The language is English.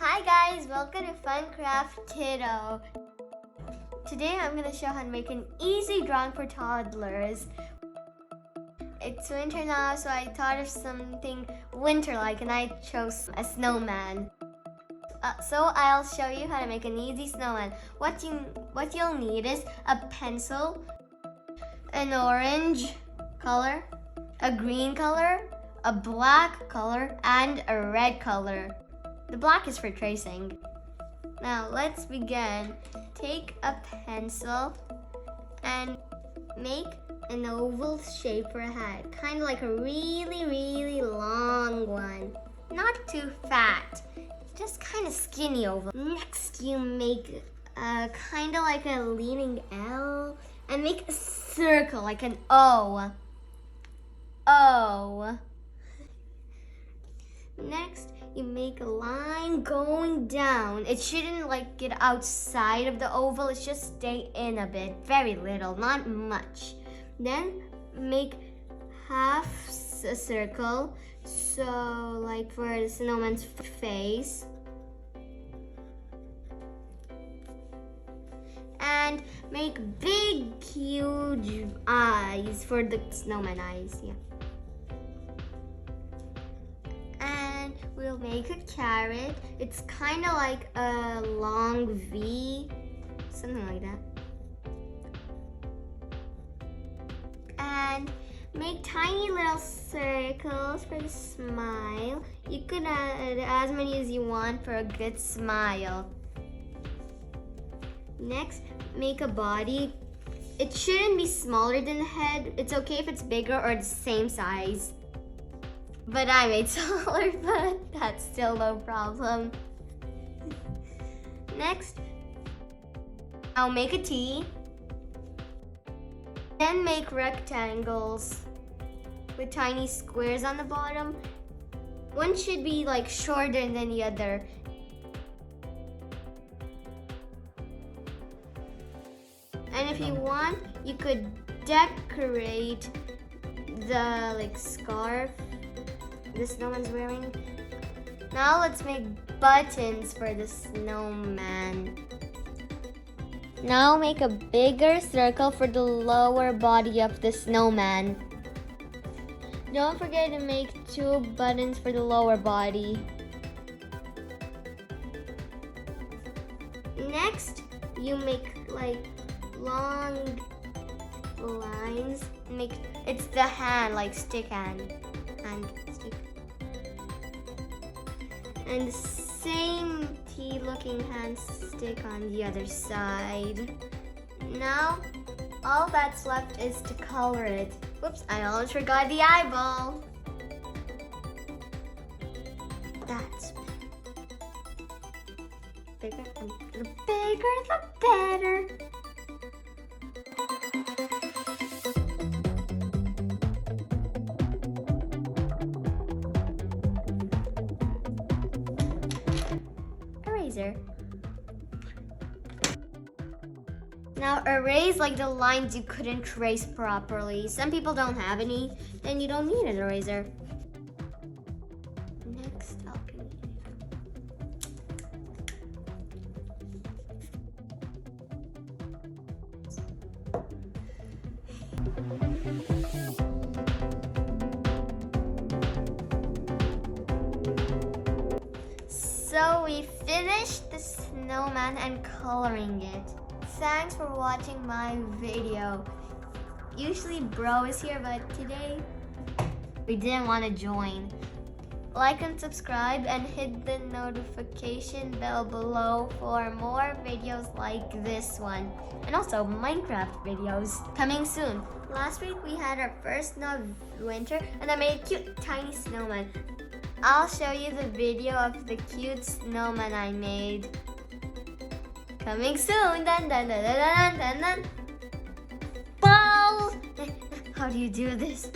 Hi guys, welcome to FunCraft Kidos. Today I'm going to show how to make an easy drawing for toddlers. It's winter now, so I thought of something winter-like and I chose a snowman. So I'll show you how to make an easy snowman. What you'll need is a pencil, an orange color, a green color, a black color, and a red color. The black is for tracing. Now let's begin. Take a pencil and make an oval shape for a head. Kind of like a really long one. Not too fat, just kind of skinny oval. Next you make kind of like a leaning L and make a circle like an O. Next, you make a line going down. It shouldn't get outside of the oval. It should stay in a bit, very little, not much. Then make half a circle. So like for the snowman's face. And make big, huge eyes for the snowman eyes, yeah. And we'll make a carrot. It's kind of like a long V, something like that. And make tiny little circles for the smile. You could add as many as you want for a good smile. Next, make a body. It shouldn't be smaller than the head. It's okay if it's bigger or the same size. But I made smaller, but that's still no problem. Next, I'll make a T. Then make rectangles with tiny squares on the bottom. One should be shorter than the other. And if you want, you could decorate the scarf the snowman's wearing. Now let's make buttons for the snowman. Now make a bigger circle for the lower body of the snowman. Don't forget to make 2 buttons for the lower body. Next, you make long lines. It's the hand, stick hand. Stick. And the same T-looking hand stick on the other side. Now, all that's left is to color it. Whoops, I almost forgot the eyeball. That's bigger. The bigger, the better. Eraser. Now erase the lines you couldn't trace properly. Some people don't have any, then you don't need an eraser. Next, I'll So we finished the snowman and coloring it. Thanks for watching my video. Usually Bro is here, but today we didn't want to join. Like and subscribe and hit the notification bell below for more videos like this one. And also Minecraft videos coming soon. Last week we had our first snow of winter and I made a cute tiny snowman. I'll show you the video of the cute snowman I made. Coming soon. Dun dun dun dun dun dun dun. Ball! How do you do this?